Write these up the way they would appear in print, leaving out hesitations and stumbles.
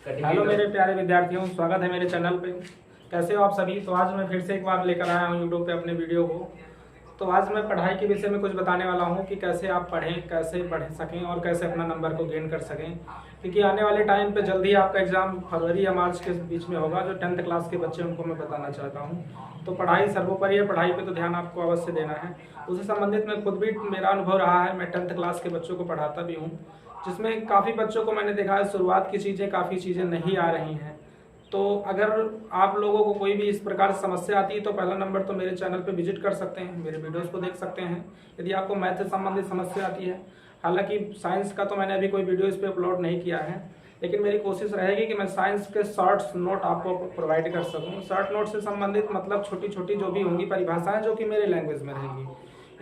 Hello मेरे प्यारे विद्यार्थियों, स्वागत है मेरे चैनल पे। कैसे हो आप सभी। तो आज मैं फिर से एक बार लेकर आया हूँ यूट्यूब पे अपने वीडियो को। तो आज मैं पढ़ाई के विषय में कुछ बताने वाला हूँ कि कैसे आप पढ़ें, कैसे पढ़ सकें और कैसे अपना नंबर को गेन कर सकें। क्योंकि आने वाले टाइम पे जल्दी आपका एग्ज़ाम फरवरी या मार्च के बीच में होगा। जो 10th क्लास के बच्चे उनको मैं बताना चाहता हूँ। तो पढ़ाई सर्वोपरि है, पढ़ाई पे तो ध्यान आपको अवश्य देना है। उससे संबंधित मैं खुद भी, मेरा अनुभव रहा है, मैं 10th क्लास के बच्चों को पढ़ाता भी हूँ, जिसमें काफ़ी बच्चों को मैंने देखा है शुरुआत की चीज़ें, काफ़ी चीज़ें नहीं आ रही हैं। तो अगर आप लोगों को कोई भी इस प्रकार से समस्या आती है तो पहला नंबर तो मेरे चैनल पे विजिट कर सकते हैं, मेरे वीडियोस को देख सकते हैं यदि आपको मैथ से संबंधित समस्या आती है। हालांकि साइंस का तो मैंने अभी कोई वीडियो इस पर अपलोड नहीं किया है, लेकिन मेरी कोशिश रहेगी कि मैं साइंस के शॉर्ट्स नोट आपको प्रोवाइड कर सकूँ। शॉर्ट नोट से संबंधित मतलब छोटी छोटी जो भी होंगी परिभाषाएं जो कि मेरे लैंग्वेज में रहेंगी,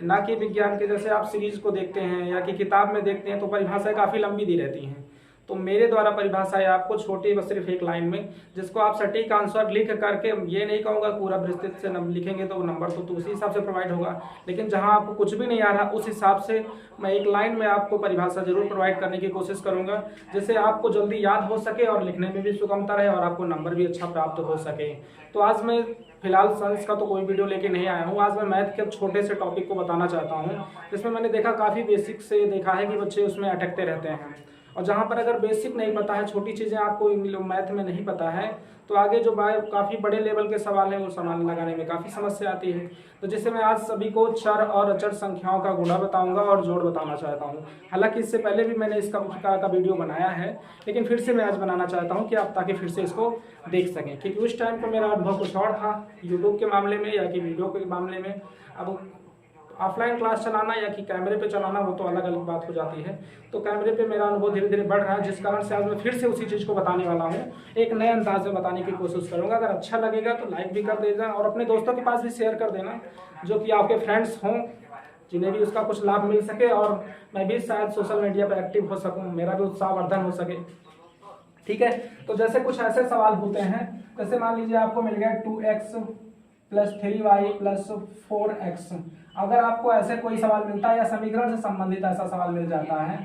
ना कि विज्ञान के जैसे आप सीरीज को देखते हैं या कि किताब में देखते हैं तो परिभाषाएं काफ़ी लंबी दी रहती हैं। तो मेरे द्वारा परिभाषाएं आपको छोटी बस सिर्फ एक लाइन में, जिसको आप सटीक आंसर लिख करके, ये नहीं कहूँगा पूरा विस्तृत से लिखेंगे तो नंबर तो उसी हिसाब से प्रोवाइड होगा, लेकिन जहाँ आपको कुछ भी नहीं आ रहा उस हिसाब से मैं एक लाइन में आपको परिभाषा जरूर प्रोवाइड करने की कोशिश करूँगा, जिससे आपको जल्दी याद हो सके और लिखने में भी सुगमता रहे और आपको नंबर भी अच्छा प्राप्त हो सके। तो आज मैं फिलहाल साइंस का तो कोई वीडियो लेके नहीं आया हूँ। आज मैं मैथ के छोटे से टॉपिक को बताना चाहता हूँ, जिसमें मैंने देखा काफ़ी बेसिक से देखा है कि बच्चे उसमें अटकते रहते हैं। और जहाँ पर अगर बेसिक नहीं पता है, छोटी चीज़ें आपको मैथ में नहीं पता है, तो आगे जो काफ़ी बड़े लेवल के सवाल हैं वो सवाल लगाने में काफ़ी समस्या आती है। तो जिससे मैं आज सभी को चर और अचर संख्याओं का गुणा बताऊंगा और जोड़ बताना चाहता हूँ। हालांकि इससे पहले भी मैंने इसका प्रकार का वीडियो बनाया है, लेकिन फिर से मैं आज बनाना चाहता हूँ कि आप ताकि फिर से इसको देख सकें, क्योंकि उस टाइम पर मेरा अनुभव कुछ और था यूट्यूब के मामले में या कि वीडियो के मामले में। अब ऑफलाइन क्लास चलाना या कि कैमरे पे चलाना वो तो अलग अलग बात हो जाती है। तो कैमरे पे मेरा अनुभव धीरे धीरे बढ़ रहा है, जिस कारण से आज मैं फिर से उसी चीज़ को बताने वाला हूँ। एक नए अंदाज में बताने की कोशिश करूँगा। अगर अच्छा लगेगा तो लाइक भी कर देना और अपने दोस्तों के पास भी शेयर कर देना, जो कि आपके फ्रेंड्स हों, जिन्हें भी उसका कुछ लाभ मिल सके और मैं भी शायद सोशल मीडिया पर एक्टिव हो सकूँ, मेरा भी उत्साहवर्धन हो सके। ठीक है, तो जैसे कुछ ऐसे सवाल होते हैं, जैसे मान लीजिए आपको मिल गया 2x + 3y + 4x। अगर आपको ऐसे कोई सवाल मिलता है या समीकरण से संबंधित ऐसा सवाल मिल जाता है,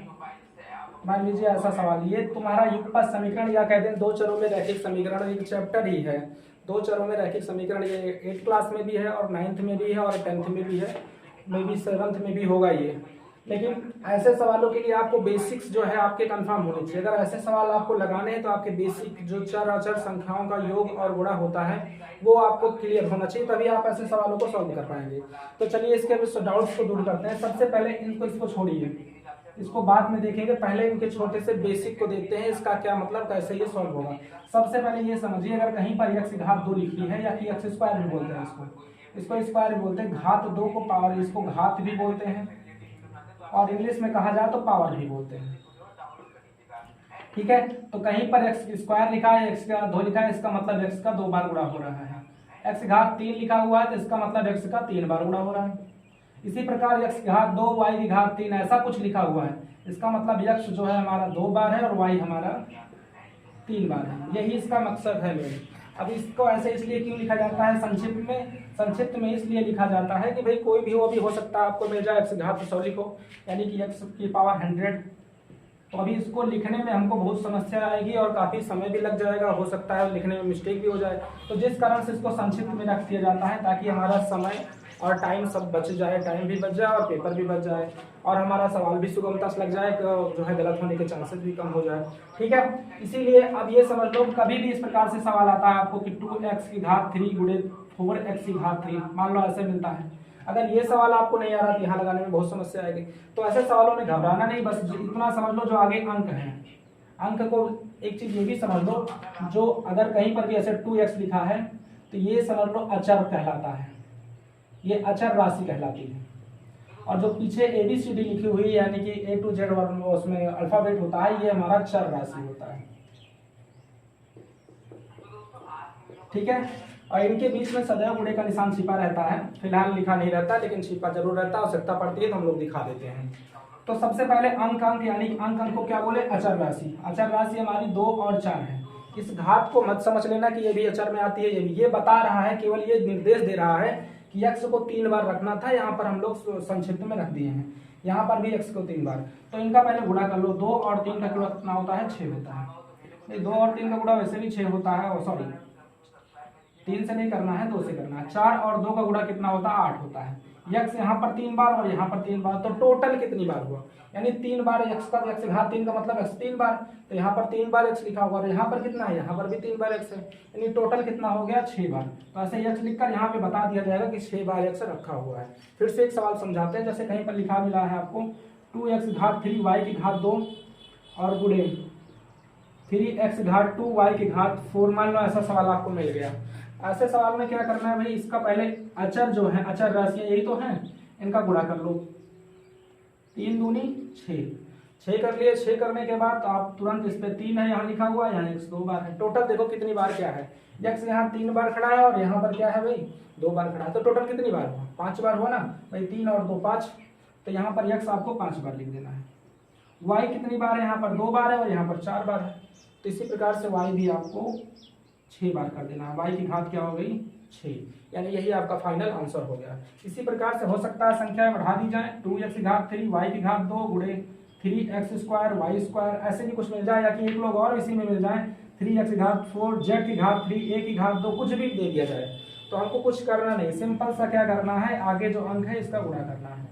मान लीजिए ऐसा सवाल, ये तुम्हारा युगपत समीकरण या कहते हैं दो चरों में रैखिक समीकरण, एक चैप्टर ही है दो चरों में रैखिक समीकरण। ये 8th क्लास में भी है और 9th में भी है और 10th में भी है, मे बी 7th में भी होगा ये। लेकिन ऐसे सवालों के लिए आपको बेसिक्स जो है आपके कंफर्म होने चाहिए। अगर ऐसे सवाल आपको लगाने हैं तो आपके बेसिक जो चर अचर संख्याओं का योग और गुणा होता है वो आपको क्लियर होना चाहिए, तभी आप ऐसे सवालों को सॉल्व कर पाएंगे। तो चलिए इसके डाउट्स को दूर करते हैं। सबसे पहले इसको छोड़िए, इसको बाद में देखेंगे, पहले इनके छोटे से बेसिक को देखते हैं, इसका क्या मतलब, कैसे ये सॉल्व होगा। सबसे पहले ये समझिए, अगर कहीं पर x घात 2 लिखी है या कि x स्क्वायर भी बोलते हैं इसको स्क्वायर भी बोलते हैं, घात 2 को पावर, इसको घात भी बोलते हैं और इंग्लिश में कहा जाए तो पावर भी बोलते हैं। ठीक है, तो कहीं पर एक्स स्क्वायर लिखा है, x का 2 लिखा है, इसका मतलब x का 2 बार गुणा हो रहा है। x घात 3 लिखा हुआ है तो इसका मतलब x का 3 बार गुणा हो रहा है। इसी प्रकार x घात 2 y घात 3 ऐसा कुछ लिखा हुआ है, इसका मतलब x जो है हमारा 2 बार है और y हमारा 3 बार है। यही इसका मकसद है मेरे। अब इसको ऐसे इसलिए क्यों लिखा जाता है संक्षिप्त में इसलिए लिखा जाता है कि भाई कोई भी वो भी हो सकता है, आपको मिल जाए x घात 100 लिखो यानी कि x की पावर 100। तो अभी इसको लिखने में हमको बहुत समस्या आएगी और काफ़ी समय भी लग जाएगा, हो सकता है लिखने में मिस्टेक भी हो जाए। तो जिस कारण से इसको संक्षिप्त में रख दिया जाता है ताकि हमारा समय और टाइम सब बच जाए, टाइम भी बच जाए और पेपर भी बच जाए और हमारा सवाल भी सुगमता से लग जाए, तो जो है गलत होने के चांसेस भी कम हो जाए। ठीक है, इसीलिए अब ये समझ लो, कभी भी इस प्रकार से सवाल आता है आपको कि 2x की घात 3 गुणे 4x की घात 3, मान लो ऐसे मिलता है, अगर ये सवाल आपको नहीं आ रहा तो यहाँ लगाने में बहुत समस्या आएगी। तो ऐसे सवालों में घबराना नहीं, बस इतना समझ लो जो आगे अंक है, अंक को एक चीज ये भी समझ लो, जो अगर कहीं पर भी ऐसे 2x लिखा है तो ये समझ लो अचर कहलाता है, ये अचर राशि कहलाती है। और जो पीछे ABCD लिखी हुई यानी कि A to Z उसमें अल्फाबेट होता है, ये हमारा चर राशि होता है। ठीक है, और इनके बीच में सदैव गुणे का निशान छिपा रहता है, फिलहाल लिखा नहीं रहता लेकिन छिपा जरूर रहता है, आवश्यकता पड़ती है तो हम लोग दिखा देते हैं। तो सबसे पहले अंक यानी अंक को क्या बोले, अचर राशि। अचर राशि हमारी 2 और 4 है। इस घात को मत समझ लेना कि ये भी अचर में आती है, ये बता रहा है, केवल ये निर्देश दे रहा है कि x को 3 बार रखना था, यहाँ पर हम लोग संक्षिप्त में रख दिए हैं, यहाँ पर भी x को 3 बार। तो इनका पहले गुणा कर लो, 2 और 3 का गुणा कितना होता है, 6 होता है। ये 2 और 3 का गुणा वैसे भी 6 होता है, और सॉरी 3 से नहीं करना है, 2 से करना है। 4 और 2 का गुणा कितना होता है, 8 होता है। यक्स यहाँ पर 3 बार और यहाँ पर 3 बार, तो टोटल कितनी बार हुआ, यानी 3 बार यक्स का, यक्स घात 3 का मतलब यक्स 3 बार, तो यहाँ पर 3 बार यक्स लिखा हुआ, और यहाँ पर कितना है, यहाँ पर भी 3 बार यक्स है, यानी टोटल कितना हो गया, 6 बार। तो ऐसे यक्स लिखकर यहाँ पे बता दिया जाएगा कि 6 बार यक्स रखा हुआ है। फिर से एक सवाल समझाते हैं, जैसे कहीं पर लिखा मिला है आपको 2x घात 3 y की घात 2 और गुणे 3x घात 2 y की घात 4, मान लो ऐसा सवाल आपको मिल गया। ऐसे सवाल में क्या करना है भाई, इसका पहले अचर जो है, अचर राशियां यही तो हैं, इनका गुणा कर लो। 3 दूनी 6 कर लिए। 6 करने के बाद आप तुरंत इस पे 3 है यहाँ लिखा हुआ, यहाँ x 2 बार है। टोटल देखो कितनी बार क्या है, x यहाँ 3 बार खड़ा है और यहाँ पर क्या है भाई 2 बार खड़ा है, तो टोटल कितनी बार हुआ, 5 बार हुआ ना भाई। 3 और 2 5, तो यहाँ पर x आपको 5 बार लिख देना है। y कितनी बार है, यहाँ पर 2 बार है और यहाँ पर 4 बार है, तो इसी प्रकार से y भी आपको 6 बार कर देना है। y की घात क्या हो गई 6, यानी यही आपका फाइनल आंसर हो गया। इसी प्रकार से हो सकता है संख्या बढ़ा दी जाए, 2x की घात 3 y की घात 2 गुणे 3x स्क्वायर y स्क्वायर, ऐसे भी कुछ मिल जाए, या कि एक लोग और इसी में मिल जाए 3x की घात 4 z की घात 3 a की घात 2, कुछ भी दे दिया जाए। तो हमको कुछ करना नहीं, सिंपल सा क्या करना है, आगे जो अंक है इसका गुणा करना है।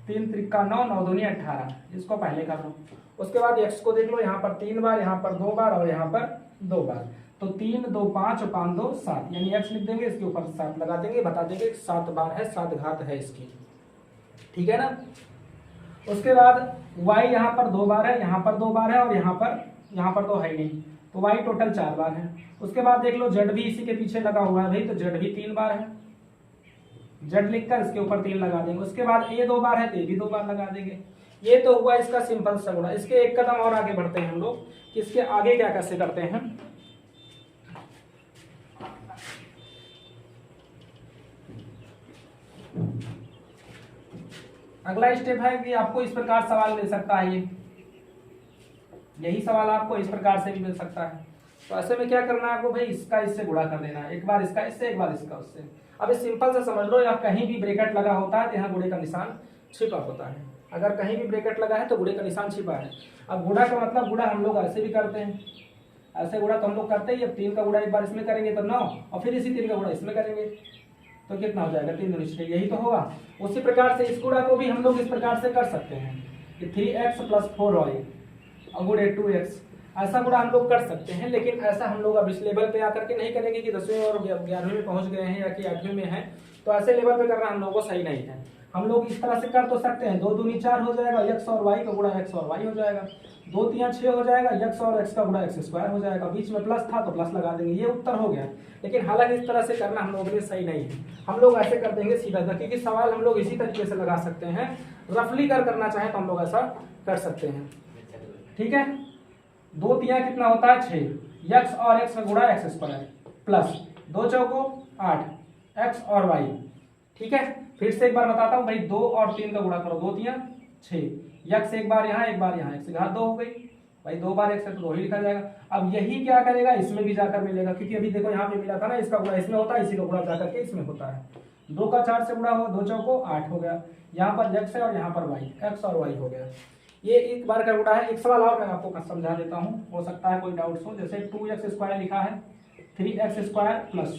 3 त्रिका 9, 9 दूनी 18, इसको पहले कर लो। उसके बाद x को देख लो, यहाँ पर 3 बार, यहाँ पर 2 बार और यहाँ पर 2 बार, तो 3 2 5 और 5 2 7, यानी x लिख देंगे, इसके ऊपर 7 लगा देंगे, बता देंगे 7 बार है, 7 घात है इसकी, ठीक है ना। उसके बाद y यहाँ पर 2 बार है, यहाँ पर 2 बार है और यहाँ पर तो है ही नहीं, तो y टोटल 4 बार है। उसके बाद देख लो z भी इसी के पीछे लगा हुआ है भाई, तो z भी 3 बार है, z लिखकर इसके ऊपर 3 लगा देंगे। उसके बाद a 2 बार है, तो भी 2 बार लगा देंगे। ये तो हुआ इसका सिंपल सा गुणा। इसके एक कदम और आगे बढ़ते हैं हम लोग कि इसके आगे क्या कैसे करते हैं। अगला स्टेप है कि आपको इस प्रकार सवाल मिल सकता है, यही सवाल आपको इस प्रकार से भी मिल सकता है। तो ऐसे में क्या करना है आपको भाई, इसका इससे गुणा कर देना है, एक बार इसका इससे, एक बार इसका उससे। अब इस सिंपल से समझ लो, या कहीं भी ब्रैकेट लगा होता है तो यहाँ गुणे का निशान छिपा होता है। अगर कहीं भी ब्रैकेट लगा है तो गुणे का निशान छिपा है। अब गुणा का मतलब, गुणा हम लोग ऐसे भी करते हैं, ऐसे गुणा तो हम लोग करते ही। अब 3 का गुणा एक बार इसमें करेंगे तो 9, और फिर इसी 3 का गुणा इसमें करेंगे तो कितना हो जाएगा, 3 दूनी 6, यही तो होगा। उसी प्रकार से इस गुणा को भी हम लोग इस प्रकार से कर सकते हैं कि 3x + 4y और गुणे 2x, ऐसा गुणा हम लोग कर सकते हैं। लेकिन ऐसा हम लोग अब इस लेवल पे आकर के नहीं करेंगे कि 10वीं और 11वीं में पहुंच गए हैं या कि 8वीं में है, तो ऐसे लेवल पे करना हम लोगों को सही नहीं है। हम लोग इस तरह से कर तो सकते हैं, 2 दूनी 4 हो जाएगा, x और y का गुणा x और y हो जाएगा, 2 3 6 हो जाएगा, x और x का गुणा x स्क्वायर हो जाएगा, बीच में प्लस था तो प्लस लगा देंगे, ये उत्तर हो गया। लेकिन हालांकि इस तरह से करना हम लोगों के लिए सही नहीं है, हम लोग ऐसे कर देंगे सीधा, क्योंकि सवाल हम लोग इसी तरीके से लगा सकते हैं। रफली करना चाहें तो हम लोग ऐसा कर सकते हैं, ठीक है। 2 3 कितना होता है 6, x और x का गुणा x स्क्वायर प्लस 2 चौको 8 x और y, ठीक है। फिर से एक बार बताता हूं भाई, 2 और 3 का गुणा करो, 2 3 6, x एक बार यहाँ, एक बार यहाँ, x की घात 2 हो गई भाई, 2 बार x है तो 2 ही लिखा जाएगा। अब यही क्या करेगा, इसमें भी जाकर मिलेगा, क्योंकि अभी देखो यहाँ पे मिला था ना, इसका गुणा इसमें होता है, इसी का गुणा जाकर के इसमें होता है। 2 का 4 से गुणा हो, 2 चौको 8 हो गया, यहाँ पर x है और यहाँ पर y, x और y हो गया। ये एक बार का गुणा है। एक सवाल और मैं आपको समझा देता हूँ, हो सकता है कोई डाउट्स हो। जैसे 2x स्क्वायर लिखा है, 3x स्क्वायर प्लस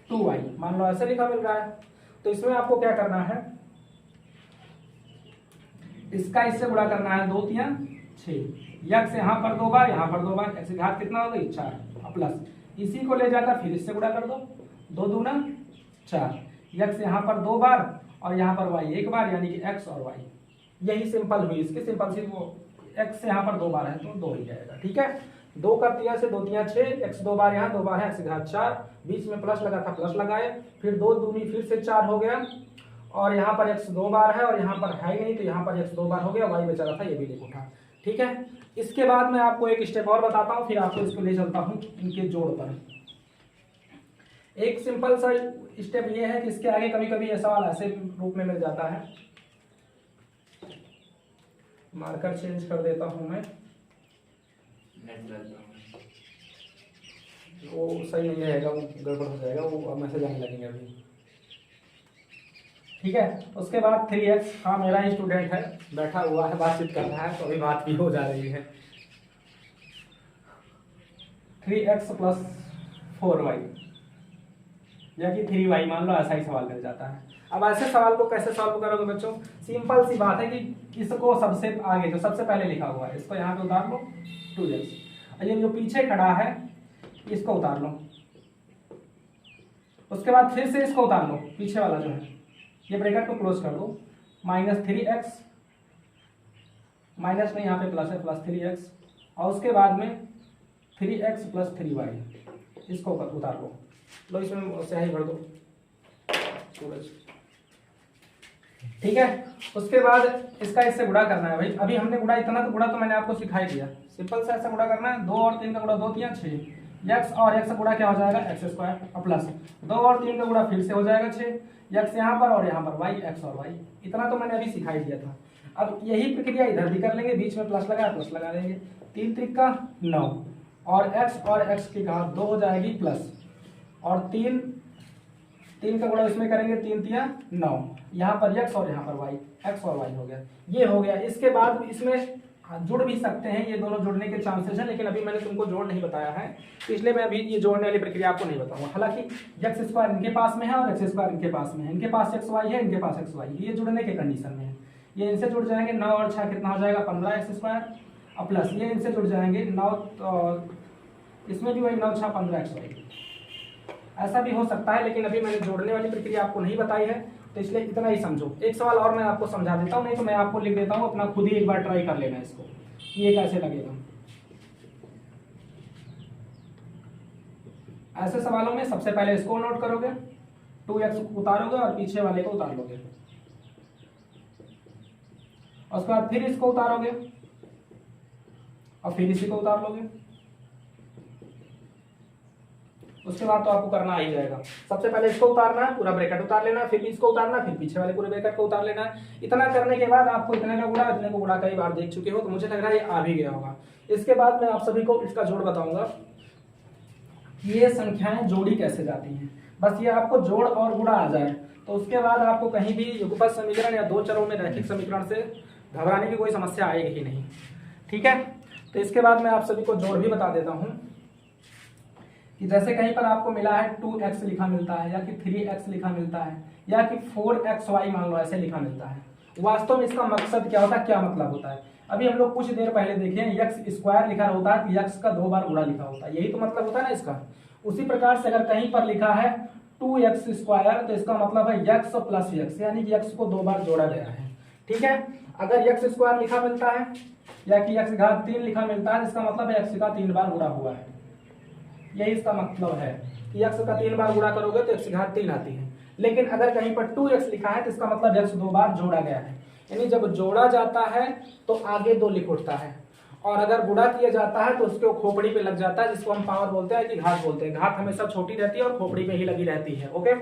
2y, मान लो ऐसे लिखा मिल रहा है, तो इसमें आपको क्या करना है, इसका इससे गुणा करना है, 2 3 6, x यहाँ पर 2 बार, यहाँ पर 2 बार, x की घात कितना हो गई 4 प्लस, इसी को ले जाकर फिर इससे गुणा कर दो, 2 दूना 4, x यहाँ पर 2 बार और यहाँ पर y एक बार, यानी कि x और y। यही सिंपल हुई इसकी, सिंपल सी, वो x यहाँ पर 2 बार है तो 2 ही जाएगा, ठीक है। 2 का 3 से 2 3 6, x 2 बार यहाँ 2 बार है, x की घात 4, बीच में प्लस लगा था प्लस लगाए, फिर 2 दूनी फिर से 4 हो गया, और यहाँ पर x 2 बार है और यहाँ पर है ही नहीं, तो यहाँ पर x 2 बार हो गया, y बेचारा था ये भी लिख उठा, ठीक है। इसके बाद मैं आपको एक स्टेप और बताता हूँ, फिर आपको इसको ले चलता हूँ इनके जोड़ पर। एक सिंपल सा स्टेप ये है कि इसके आगे कभी कभी ये सवाल ऐसे रूप में मिल जाता है, मार्कर चेंज कर देता हूं मैं, वो सही नहीं रहेगा, वो गड़बड़ हो जाएगा, वो मैसेज आने लगेंगे अभी, ठीक है। उसके बाद 3x, हाँ मेरा ही स्टूडेंट है, बैठा हुआ है, बातचीत कर रहा है, तो अभी बात भी हो जा रही है। 3x प्लस 4y या कि 3y मान लो, ऐसा ही सवाल मिल जाता है। अब ऐसे सवाल को कैसे सॉल्व करोगे बच्चों? सिंपल सी बात है कि इसको सबसे आगे जो सबसे पहले लिखा हुआ है इसको यहाँ पे उतार लो 2x, और ये जो पीछे खड़ा है इसको उतार लो, उसके बाद फिर से इसको उतार लो, पीछे वाला जो है, ये ब्रैकेट को क्लोज कर दो, -3x, माइनस में यहाँ पे प्लस है, प्लस 3x, और उसके बाद में 3x प्लस 3y, इसको उतार लो इसमें स्याही भर दो सूरज, ठीक है। उसके बाद इसका इससे गुणा करना है भाई, अभी हमने गुणा इतना तो गुणा तो मैंने आपको सिखाई दिया, सिंपल से ऐसा गुणा करना है। 2 और 3 का गुणा 2 3 6, x और x का गुणा क्या हो जाएगा x स्क्वायर, और प्लस 2 और 3 का गुणा फिर से हो जाएगा 6, x यहाँ पर और यहाँ पर y, x और y, इतना तो मैंने अभी सिखाई दिया था। अब यही प्रक्रिया इधर भी कर लेंगे, बीच में प्लस लगा देंगे, 3 3 का 9, और x की घात 2 हो जाएगी प्लस, और 3 का गुणा इसमें करेंगे, 3 3 9, यहाँ पर x और यहाँ पर y, x और y हो गया, ये हो गया। इसके बाद इसमें जुड़ भी सकते हैं, ये दोनों जुड़ने के चांसेस हैं, लेकिन अभी मैंने तुमको जोड़ नहीं बताया है, तो इसलिए मैं अभी ये जोड़ने वाली प्रक्रिया आपको नहीं बताऊंगा। हालांकि x स्क्वायर इनके पास में है और x स्क्वायर इनके पास में है, इनके पास xy है, इनके पास xy है, ये जुड़ने के कंडीशन में है, ये इनसे जुड़ जाएंगे, 9 और 6 कितना हो जाएगा 15x स्क्वायर, और प्लस ये इनसे जुड़ जाएंगे 9, इसमें भी वही 9 6 15xy। ऐसा भी हो सकता है, लेकिन अभी मैंने जोड़ने वाली प्रक्रिया आपको नहीं बताई है, तो इसलिए इतना ही समझो। एक सवाल और मैं आपको समझा देता हूँ, नहीं तो मैं आपको लिख देता हूँ, अपना खुद ही एक बार ट्राई कर लेना इसको, ये कैसे लगेगा। ऐसे सवालों में सबसे पहले इसको नोट करोगे, 2x उतारोगे और पीछे वाले को उतार लोगे, और उसके बाद फिर इसको उतारोगे और फिर इसी को उतार लोगे, उसके बाद तो आपको करना आ ही जाएगा। सबसे पहले इसको उतारना है, पूरा ब्रैकेट उतार लेना है, फिर इसको उतारना है, फिर पीछे वाले पूरे ब्रैकेट को उतार लेना है। इतना करने के बाद आपको इतने का गुणा इतने को गुणा कई बार देख चुके हो, तो मुझे लग रहा है ये आ भी गया होगा। इसके बाद मैं आप सभी को इसका जोड़ बताऊंगा, ये संख्याएं जोड़ी कैसे जाती हैं। बस ये आपको जोड़ और गुणा आ जाए तो उसके बाद आपको कहीं भी युगपत समीकरण या दो चरों में रैखिक समीकरण से घबराने की कोई समस्या आएगी ही नहीं, ठीक है। तो इसके बाद मैं आप सभी को जोड़ भी बता देता हूं कि जैसे कहीं पर आपको मिला है 2x लिखा मिलता है, या कि 3x लिखा मिलता है, या कि 4xy मान लो ऐसे लिखा मिलता है, वास्तव में इसका मकसद क्या होता है, क्या मतलब होता है। अभी हम लोग कुछ देर पहले देखें x स्क्वायर लिखा होता है, तो x का 2 बार गुणा लिखा होता है, यही तो मतलब होता है ना इसका। उसी प्रकार से अगर कहीं पर लिखा है 2x स्क्वायर, तो इसका मतलब है x प्लस x, यानी कि x को 2 बार जोड़ा गया है, ठीक है। अगर x स्क्वायर लिखा मिलता है या कि x घात 3 लिखा मिलता है, इसका मतलब है x का 3 बार गुणा हुआ है, यही इसका मतलब है कि x का 3 बार गुणा करोगे तो x घात 3 आती है। लेकिन अगर कहीं पर 2x लिखा है तो इसका मतलब x 2 बार जोड़ा गया है, यानी जब जोड़ा जाता है तो आगे 2 लिख उठता है, और अगर गुणा किया जाता है तो उसके खोपड़ी पे लग जाता है, जिसको हम पावर बोलते हैं कि घात बोलते हैं। घात हमेशा छोटी रहती है और खोपड़ी पे ही लगी रहती है, ओके।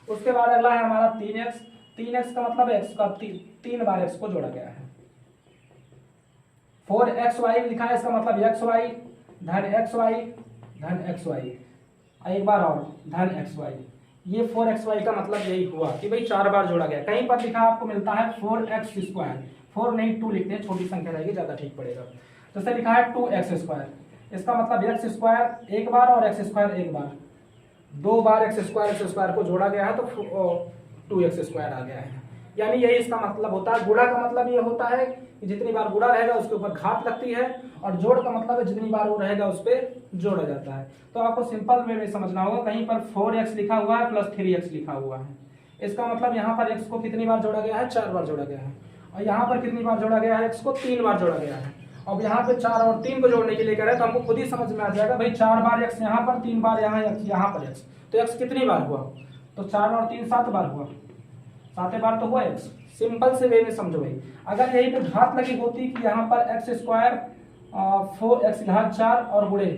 उसके बाद अगला है हमारा 3x। 3x का मतलब x का 3 बार x को जोड़ा गया है। 4xy लिखा है, इसका मतलब xy धन xy धन xy, एक बार और धन xy। ये 4xy का मतलब यही हुआ कि भाई 4 बार जोड़ा गया। कहीं पर लिखा आपको मिलता है 4x स्क्वायर, 4 नहीं 2 लिखते हैं, छोटी संख्या रहेगी ज्यादा ठीक पड़ेगा। जैसे लिखा है 2x स्क्वायर, इसका मतलब x स्क्वायर एक बार और x स्क्वायर एक बार, 2 बार x स्क्वायर को जोड़ा गया है तो 2x स्क्वायर आ गया है। यानी यही इसका मतलब होता है। गुणा का मतलब ये होता है कि जितनी बार गुणा रहेगा उसके ऊपर घात लगती है, और जोड़ का मतलब है जितनी बार वो रहेगा उस पर जोड़ा जाता है। तो आपको सिंपल वे में समझना होगा, कहीं पर 4x लिखा हुआ है प्लस 3x लिखा हुआ है, इसका मतलब यहाँ पर x को कितनी बार जोड़ा गया है, 4 बार जोड़ा गया है, और यहाँ पर कितनी बार जोड़ा गया है, x को 3 बार जोड़ा गया है। अब यहाँ पे 4 और 3 को जोड़ने के लिए कह रहे हैं तो हमको खुद ही समझ में आ जाएगा भाई 4 बार x यहाँ पर, 3 बार यहाँ पर x, तो x कितनी बार हुआ, तो 4 और 3 7 बार हुआ, 7 बार तो हुआ x। सिंपल से वे में समझो भाई, अगर यही पे घात लगी होती कि यहाँ पर x स्क्वायर 4x घात 4 और गुणे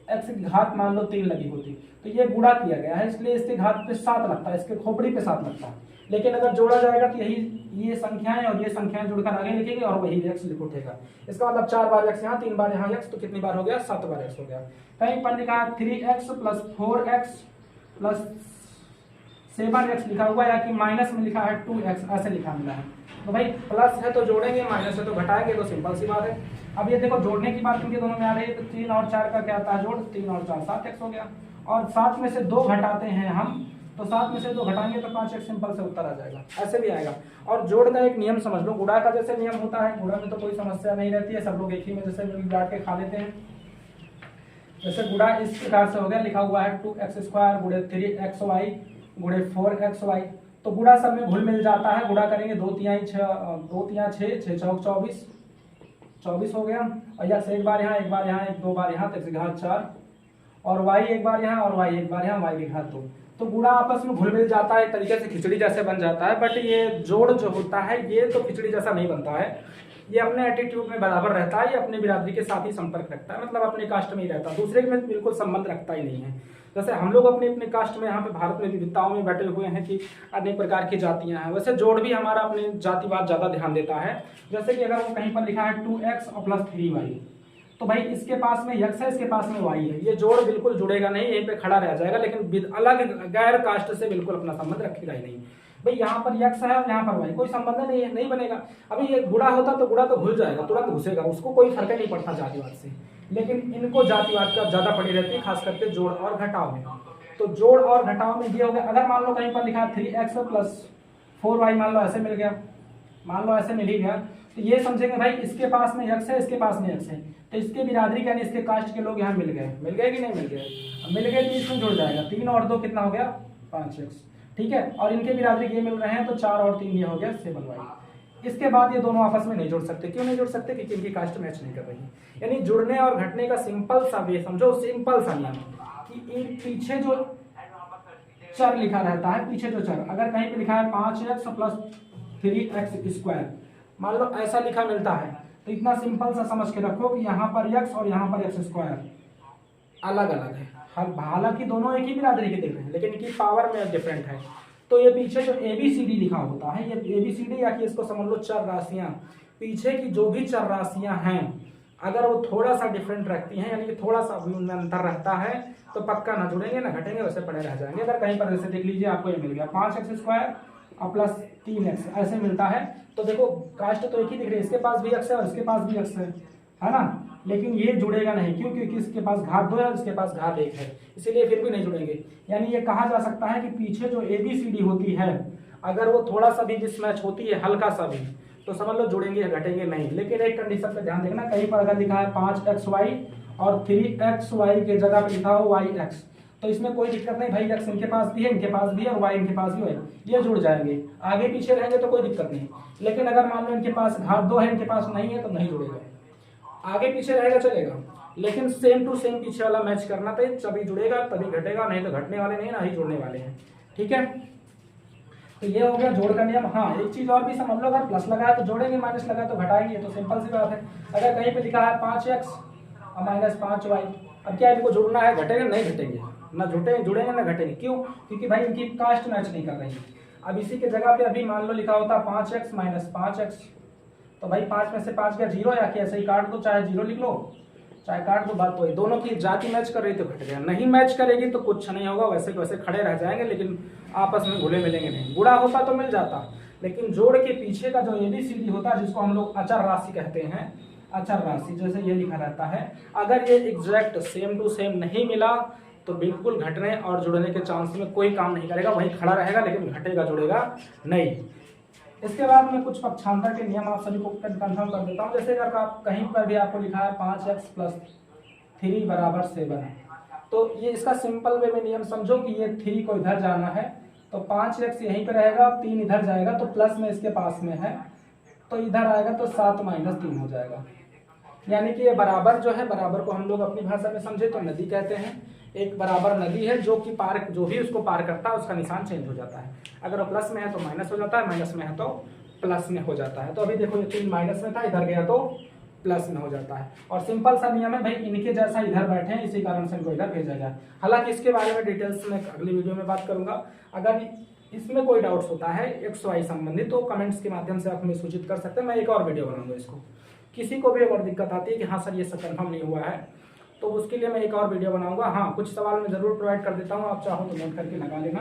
x घात मान लो 3 लगी होती, तो ये गुणा किया गया है इसलिए इसके घात पे 7 लगता है, इसके खोपड़ी पे 7 लगता है। लेकिन अगर जोड़ा जाएगा तो यही ये संख्याएं और ये संख्याएं जुड़कर आगे लिखेंगे और वही x लिख उठेगा। इसका मतलब 4 बार x यहाँ, 3 बार यहाँ x, तो कितनी बार हो गया, 7 बार x हो गया। कहीं पर लिखा है 3x plus 4x plus 7x लिखा हुआ, या कि माइनस में लिखा है 2x ऐसे लिखा मिला है, तो भाई प्लस है तो जोड़ेंगे, माइनस है तो घटाएंगे, तो सिंपल सी बात है। अब ये देखो जोड़ने की बात इनके दोनों में आ रही है, तो 3 और 4 का क्या आता है जोड़, 3 और 4 7x हो गया, और 7 में से 2 घटाते हैं हम, तो 7 में से 2 घटाएंगे तो 5x सिंपल से उत्तर आ जाएगा, ऐसे भी आएगा। और जोड़ का एक नियम समझ लो, गुणा का जैसे नियम होता है, गुणा में तो कोई समस्या नहीं रहती है, सब लोग एक ही में जैसे बांट के खा लेते हैं। जैसे गुणा इस प्रकार से हो गया, लिखा हुआ है 2x² गुणे 3xy गुणे 4xy, तो गुणा सब में घुल मिल जाता है, गुणा करेंगे 2 तिहाई 6 6 चौक 24 हो गया, और यहाँ से एक बार यहाँ, एक बार यहाँ, एक 2 बार यहाँ, तो x घात 4, और y एक बार यहाँ, और y एक बार यहाँ, y की घात 2, तो गुणा आपस में घुल मिल जाता है, एक तरीके से खिचड़ी जैसे बन जाता है। बट ये जोड़ जो होता है ये तो खिचड़ी जैसा नहीं बनता है, ये अपने एटीट्यूड में बराबर रहता है, ये अपने बिरादरी के साथ ही संपर्क रखता है, मतलब अपने कास्ट में ही रहता है, दूसरे में बिल्कुल संबंध रखता ही नहीं है। जैसे हम लोग अपने अपने कास्ट में यहाँ पे भारत में विविधताओं में बैठे हुए हैं कि अनेक प्रकार की जातियां हैं, वैसे जोड़ भी हमारा अपने जातिवाद ज्यादा ध्यान देता है। जैसे कि अगर वो कहीं पर लिखा है 2x और प्लस 3y, तो भाई इसके पास में x है, इसके पास में y है, ये जोड़ बिल्कुल जुड़ेगा नहीं, यहीं पे खड़ा रह जाएगा, लेकिन अलग गैर कास्ट से बिल्कुल अपना संबंध रखेगा ही नहीं। भाई यहाँ पर x है और यहाँ पर y, कोई संबंध नहीं है, नहीं बनेगा। अभी ये गुणा होता तो गुणा तो घुल जाएगा, तुरंत घुसेगा, उसको कोई फर्क नहीं पड़ता जातिवाद से, लेकिन इनको जातिवाद का ज्यादा पड़ी रहती है, खास करके जोड़ और घटाव में। तो जोड़ और घटाव में ये हो गया। अगर मान लो कहीं पर लिखा है 3x प्लस 4y, मान लो ऐसे मिल गया, मान लो ऐसे मिल ही गया, तो ये समझेंगे भाई इसके पास में x है, इसके पास में x है, तो इसके बिरादरी यानी इसके कास्ट के लोग यहाँ मिल गए कि नहीं मिल गए, मिल गए तो इसमें जुड़ जाएगा, 3 और 2 कितना हो गया 5x, ठीक है। और इनके बिरादरी के ये मिल रहे हैं, तो 4 और 3 ये हो गया 7y। इसके बाद ये दोनों आपस में नहीं जुड़ सकते, क्यों नहीं जुड़ सकते, क्योंकि इनकी कास्ट मैच नहीं कर रही। यानी जुड़ने और घटने का सिंपल सा वे समझो, सिंपल सा नियम कि इन पीछे जो चर लिखा रहता है, पीछे जो चर अगर कहीं पे लिखा है 5x प्लस 3x², मान लो ऐसा लिखा मिलता है, तो इतना सिंपल सा समझ के रखो कि यहाँ पर x और यहाँ पर x² अलग अलग है। हालांकि दोनों एक ही बिरादरी के दिख रहे हैं, लेकिन इनकी पावर में डिफरेंट है। तो ये पीछे जो ABCD लिखा होता है, ये ABCD या कि इसको समझ लो चर राशियां, पीछे की जो भी चर राशियां हैं अगर वो थोड़ा सा डिफरेंट रखती हैं, यानी कि थोड़ा सा उनमें अंतर रहता है, तो पक्का ना जुड़ेंगे ना घटेंगे, वैसे पड़े रह जाएंगे। अगर कहीं पर जैसे देख लीजिए, आपको ये मिल गया 5x² और प्लस 3x ऐसे मिलता है, तो देखो कास्ट तो एक ही दिख रही है, इसके पास भी x है और इसके पास भी x है ना, लेकिन ये जुड़ेगा नहीं, क्यों, क्योंकि इसके पास घात 2 है और इसके पास घात 1 है, इसीलिए फिर भी नहीं जुड़ेंगे। यानी ये कहा जा सकता है कि पीछे जो ABCD होती है, अगर वो थोड़ा सा भी मिसमैच होती है, हल्का सा भी, तो समझ लो जुड़ेंगे या घटेंगे नहीं। लेकिन एक कंडीशन पे ध्यान देखना, कहीं पर अगर लिखा है 5xy और 3xy के जगह पे लिखा हो yx, तो इसमें कोई दिक्कत नहीं भाई, x इनके पास भी है, इनके पास भी है, और y इनके पास भी है, ये जुड़ जाएंगे। आगे पीछे रहेंगे तो कोई दिक्कत नहीं, लेकिन अगर मान लो इनके पास घात 2 है, इनके पास नहीं है, तो नहीं जुड़ेगा। आगे पीछे रहेगा चलेगा, लेकिन सेम टू सेम पीछे वाला मैच करना था, तभी जुड़ेगा तभी घटेगा, नहीं तो घटने वाले नहीं, ना ही जुड़ने वाले हैं, ठीक है। तो ये हो गया जोड़ का नियम। हाँ, एक चीज और भी समझ लो, अगर प्लस लगाया तो जोड़ेंगे, माइनस लगाया तो घटाएंगे, तो सिंपल सी बात है। अगर कहीं पे लिखा है 5x और माइनस 5y, अब क्या इनको जोड़ना है, घटेंगे नहीं घटेंगे, ना जुड़ेंगे ना घटेंगे, क्यों, क्योंकि भाई इनकी कास्ट मैच नहीं कर रही है। अब इसी के जगह पे अभी मान लो लिखा होता 5x माइनस 5x, तो भाई 5 में से 5 गया 0, या कि ऐसे ही काट दो, चाहे 0 लिख लो चाहे काट दो, बात तो है। दोनों की जाति मैच कर रही तो घट गया, नहीं मैच करेगी तो कुछ नहीं होगा, वैसे के वैसे खड़े रह जाएंगे, लेकिन आपस में घुले मिलेंगे नहीं। गुणा होता तो मिल जाता, लेकिन जोड़ के पीछे का जो ABCD होता है, जिसको हम लोग अचर राशि कहते हैं, अचर राशि जैसे ये लिखा रहता है, अगर ये एग्जैक्ट सेम टू सेम नहीं मिला तो बिल्कुल घटने और जुड़ने के चांस में कोई काम नहीं करेगा, वहीं खड़ा रहेगा, लेकिन घटेगा जुड़ेगा नहीं। इसके बाद में कुछ पक्षांतर के नियम आप सभी को कंफर्म कर देता हूँ। जैसे अगर आप कहीं पर भी आपको लिखा है 5x प्लस 3 बराबर 7, तो ये इसका सिंपल वे में नियम समझो कि ये 3 को इधर जाना है, तो 5x यहीं पर रहेगा, 3 इधर जाएगा, तो प्लस में इसके पास में है, तो इधर आएगा तो 7 माइनस 3 हो जाएगा। यानी कि ये बराबर जो है, बराबर को हम लोग अपनी भाषा में समझे तो नदी कहते हैं। एक बराबर नदी है जो कि पार, जो भी उसको पार करता है उसका निशान चेंज हो जाता है, अगर वो प्लस में है तो माइनस हो जाता है, माइनस में है तो प्लस में हो जाता है। तो अभी देखो ये 3 माइनस में था, इधर गया तो प्लस में हो जाता है। और सिंपल सा नियम है भाई, इनके जैसा इधर बैठे हैं, इसी कारण से इनको इधर भेजा जाए। हालांकि इसके बारे में डिटेल्स में अगली वीडियो में बात करूंगा। अगर इसमें कोई डाउट्स होता है XY संबंधित, तो कमेंट्स के माध्यम से आप हमें सूचित कर सकते हैं, मैं एक और वीडियो बनाऊंगा इसको। किसी को भी अगर दिक्कत आती है कि हाँ सर ये सब कंफर्म नहीं हुआ है, तो उसके लिए मैं एक और वीडियो बनाऊंगा। हाँ, कुछ सवाल मैं जरूर प्रोवाइड कर देता हूँ, आप चाहो तो नोट करके लगा लेना,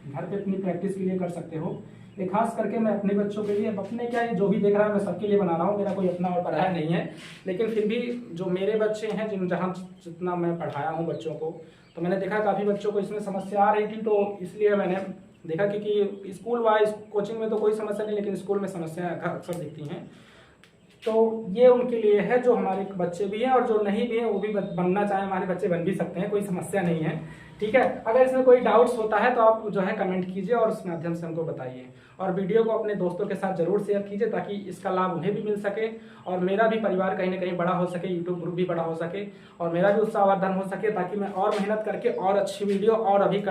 घर पे अपनी प्रैक्टिस के लिए कर सकते हो ये खास करके मैं अपने बच्चों के लिए, अपने क्या है जो भी देख रहा है मैं सबके लिए बना रहा हूँ, मेरा कोई अपना और पढ़ाया नहीं है, लेकिन फिर भी जो मेरे बच्चे हैं जहाँ जितना मैं पढ़ाया हूँ बच्चों को, तो मैंने देखा काफ़ी बच्चों को इसमें समस्या आ रही थी, तो इसलिए मैंने देखा कि स्कूल वाइज कोचिंग में तो कोई समस्या नहीं, लेकिन स्कूल में समस्याएं अक्सर दिखती हैं। तो ये उनके लिए है जो हमारे बच्चे भी हैं और जो नहीं भी हैं वो भी बनना चाहें हमारे बच्चे बन भी सकते हैं, कोई समस्या नहीं है। ठीक है, अगर इसमें कोई डाउट्स होता है तो आप जो है कमेंट कीजिए और उस माध्यम से हमको बताइए, और वीडियो को अपने दोस्तों के साथ जरूर शेयर कीजिए ताकि इसका लाभ उन्हें भी मिल सके और मेरा भी परिवार कहीं ना कहीं बड़ा हो सके, यूट्यूब ग्रुप भी बड़ा हो सके और मेरा भी उत्साहवर्धन हो सके, ताकि मैं और मेहनत करके और अच्छी वीडियो और अधिक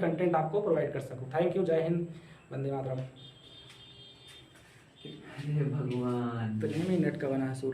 कंटेंट आपको प्रोवाइड कर सकूँ। थैंक यू, जय हिंद, वंदे मातरम। हे भगवान, तो मिनट का बना है।